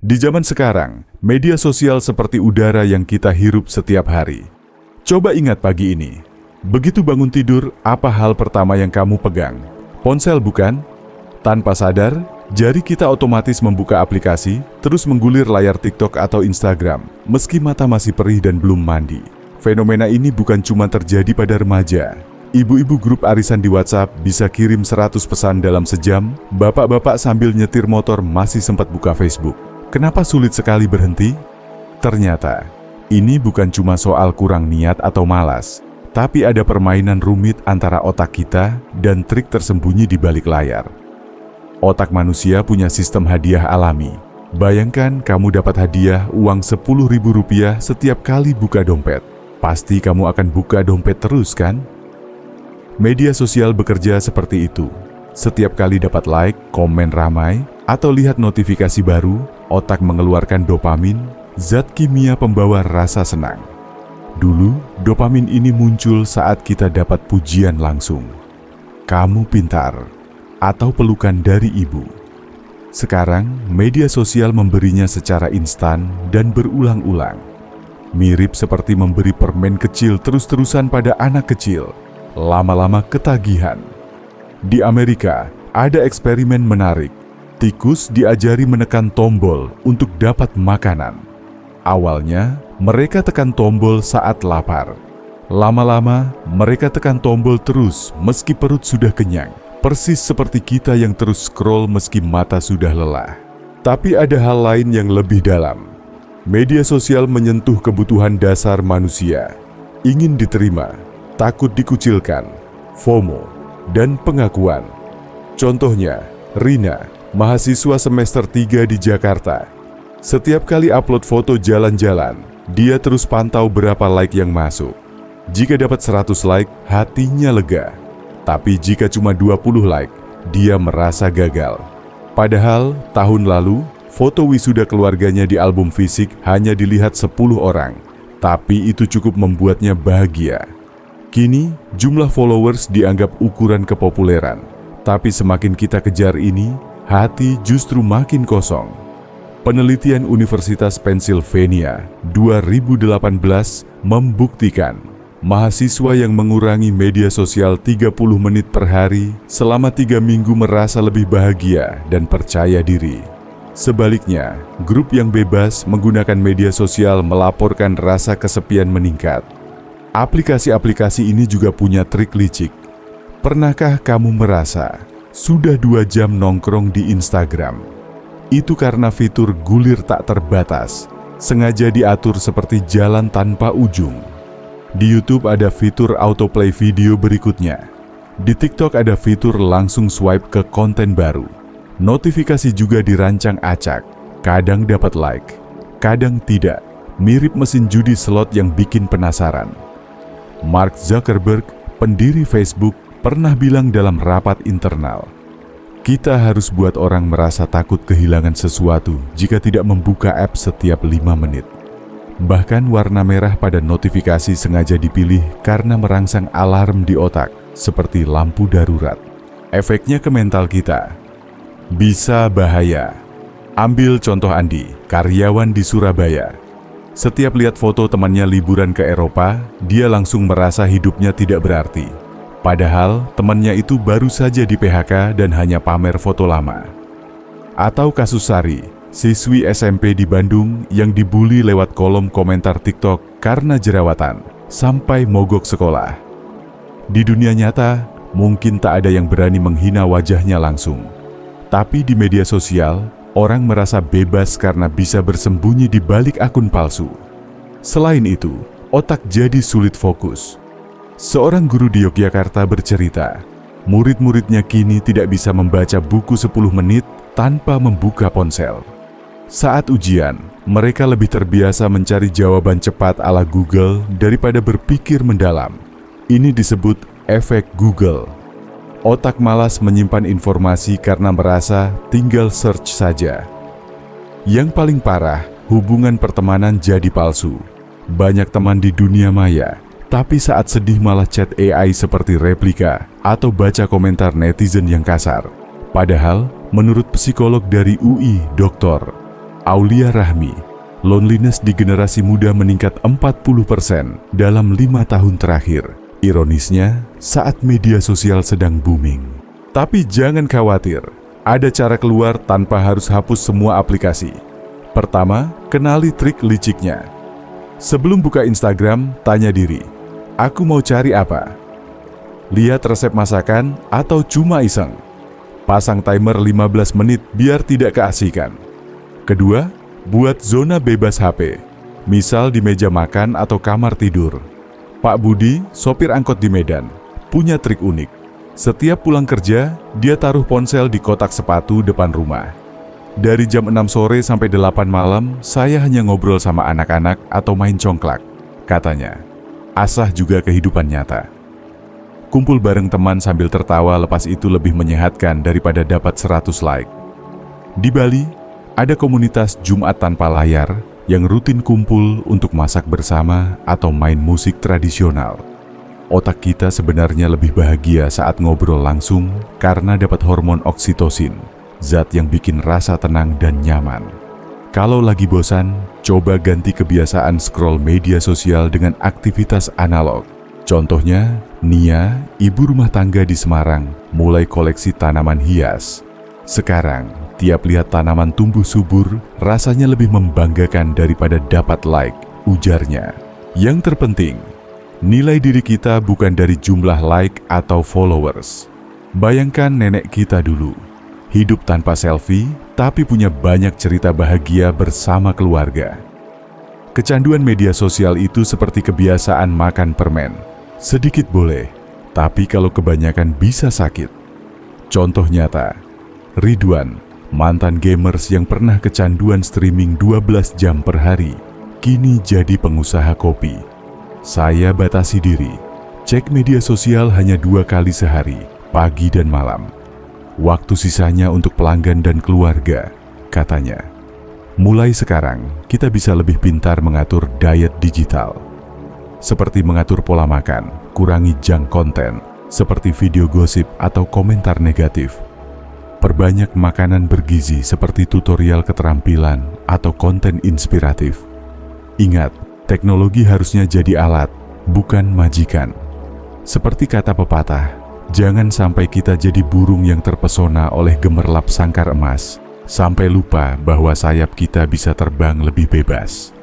Di zaman sekarang, media sosial seperti udara yang kita hirup setiap hari. Coba ingat pagi ini. Begitu bangun tidur, apa hal pertama yang kamu pegang? Ponsel bukan? Tanpa sadar, jari kita otomatis membuka aplikasi, terus menggulir layar TikTok atau Instagram, meski mata masih perih dan belum mandi. Fenomena ini bukan cuma terjadi pada remaja. Ibu-ibu grup arisan di WhatsApp bisa kirim 100 pesan dalam sejam, bapak-bapak sambil nyetir motor masih sempat buka Facebook. Kenapa sulit sekali berhenti? Ternyata, ini bukan cuma soal kurang niat atau malas, tapi ada permainan rumit antara otak kita dan trik tersembunyi di balik layar. Otak manusia punya sistem hadiah alami. Bayangkan kamu dapat hadiah uang Rp10.000 setiap kali buka dompet. Pasti kamu akan buka dompet terus kan? Media sosial bekerja seperti itu. Setiap kali dapat like, komen ramai, atau lihat notifikasi baru, otak mengeluarkan dopamin, zat kimia pembawa rasa senang. Dulu, dopamin ini muncul saat kita dapat pujian langsung. Kamu pintar, atau pelukan dari ibu. Sekarang, media sosial memberinya secara instan dan berulang-ulang. Mirip seperti memberi permen kecil terus-terusan pada anak kecil. Lama-lama ketagihan. Di Amerika, ada eksperimen menarik. Tikus diajari menekan tombol untuk dapat makanan. Awalnya, mereka tekan tombol saat lapar. Lama-lama, mereka tekan tombol terus meski perut sudah kenyang. Persis seperti kita yang terus scroll meski mata sudah lelah. Tapi ada hal lain yang lebih dalam. Media sosial menyentuh kebutuhan dasar manusia. Ingin diterima, takut dikucilkan, FOMO, dan pengakuan. Contohnya, Rina, mahasiswa semester 3 di Jakarta. Setiap kali upload foto jalan-jalan, dia terus pantau berapa like yang masuk. Jika dapat 100 like, hatinya lega. Tapi jika cuma 20 like, dia merasa gagal. Padahal, tahun lalu, foto wisuda keluarganya di album fisik hanya dilihat 10 orang. Tapi itu cukup membuatnya bahagia. Kini, jumlah followers dianggap ukuran kepopuleran. Tapi semakin kita kejar ini, hati justru makin kosong. Penelitian Universitas Pennsylvania 2018 membuktikan mahasiswa yang mengurangi media sosial 30 menit per hari selama 3 minggu merasa lebih bahagia dan percaya diri. Sebaliknya, grup yang bebas menggunakan media sosial melaporkan rasa kesepian meningkat. Aplikasi-aplikasi ini juga punya trik licik. Pernahkah kamu merasa sudah 2 jam nongkrong di Instagram? Itu karena fitur gulir tak terbatas, sengaja diatur seperti jalan tanpa ujung. Di YouTube ada fitur autoplay video berikutnya. Di TikTok ada fitur langsung swipe ke konten baru. Notifikasi juga dirancang acak, kadang dapat like, kadang tidak, mirip mesin judi slot yang bikin penasaran. Mark Zuckerberg, pendiri Facebook, pernah bilang dalam rapat internal, "Kita harus buat orang merasa takut kehilangan sesuatu jika tidak membuka app setiap 5 menit." Bahkan warna merah pada notifikasi sengaja dipilih karena merangsang alarm di otak, seperti lampu darurat. Efeknya ke mental kita bisa bahaya. Ambil contoh Andi, karyawan di Surabaya. Setiap lihat foto temannya liburan ke Eropa, dia langsung merasa hidupnya tidak berarti. Padahal temannya itu baru saja di PHK dan hanya pamer foto lama. Atau kasus Sari, siswi SMP di Bandung yang dibully lewat kolom komentar TikTok karena jerawatan, sampai mogok sekolah. Di dunia nyata, mungkin tak ada yang berani menghina wajahnya langsung. Tapi di media sosial, orang merasa bebas karena bisa bersembunyi di balik akun palsu. Selain itu, otak jadi sulit fokus. Seorang guru di Yogyakarta bercerita, murid-muridnya kini tidak bisa membaca buku 10 menit tanpa membuka ponsel. Saat ujian, mereka lebih terbiasa mencari jawaban cepat ala Google daripada berpikir mendalam. Ini disebut efek Google. Otak malas menyimpan informasi karena merasa tinggal search saja. Yang paling parah, hubungan pertemanan jadi palsu. Banyak teman di dunia maya, tapi saat sedih malah chat AI seperti replika atau baca komentar netizen yang kasar. Padahal, menurut psikolog dari UI, Dr. Aulia Rahmi, loneliness di generasi muda meningkat 40% dalam 5 tahun terakhir. Ironisnya, saat media sosial sedang booming. Tapi jangan khawatir, ada cara keluar tanpa harus hapus semua aplikasi. Pertama, kenali trik liciknya. Sebelum buka Instagram, tanya diri, aku mau cari apa? Lihat resep masakan atau cuma iseng? Pasang timer 15 menit biar tidak keasikan. Kedua, buat zona bebas HP, misal di meja makan atau kamar tidur. Pak Budi, sopir angkot di Medan, punya trik unik. Setiap pulang kerja, dia taruh ponsel di kotak sepatu depan rumah. Dari jam 6 sore sampai 8 malam, saya hanya ngobrol sama anak-anak atau main congklak, katanya. Asah juga kehidupan nyata. Kumpul bareng teman sambil tertawa lepas itu lebih menyehatkan daripada dapat 100 like. Di Bali, ada komunitas Jumat tanpa layar yang rutin kumpul untuk masak bersama atau main musik tradisional. Otak kita sebenarnya lebih bahagia saat ngobrol langsung karena dapat hormon oksitosin, zat yang bikin rasa tenang dan nyaman. Kalau lagi bosan, coba ganti kebiasaan scroll media sosial dengan aktivitas analog. Contohnya, Nia, ibu rumah tangga di Semarang, mulai koleksi tanaman hias. Sekarang, tiap lihat tanaman tumbuh subur, rasanya lebih membanggakan daripada dapat like, ujarnya. Yang terpenting, nilai diri kita bukan dari jumlah like atau followers. Bayangkan nenek kita dulu, hidup tanpa selfie, tapi punya banyak cerita bahagia bersama keluarga. Kecanduan media sosial itu seperti kebiasaan makan permen. Sedikit boleh, tapi kalau kebanyakan bisa sakit. Contoh nyata, Ridwan, mantan gamers yang pernah kecanduan streaming 12 jam per hari, kini jadi pengusaha kopi. Saya batasi diri, cek media sosial hanya 2 kali sehari, pagi dan malam. Waktu sisanya untuk pelanggan dan keluarga, katanya. Mulai sekarang, kita bisa lebih pintar mengatur diet digital. Seperti mengatur pola makan, kurangi junk konten, seperti video gosip atau komentar negatif. Perbanyak makanan bergizi seperti tutorial keterampilan atau konten inspiratif. Ingat, teknologi harusnya jadi alat, bukan majikan. Seperti kata pepatah, jangan sampai kita jadi burung yang terpesona oleh gemerlap sangkar emas, sampai lupa bahwa sayap kita bisa terbang lebih bebas.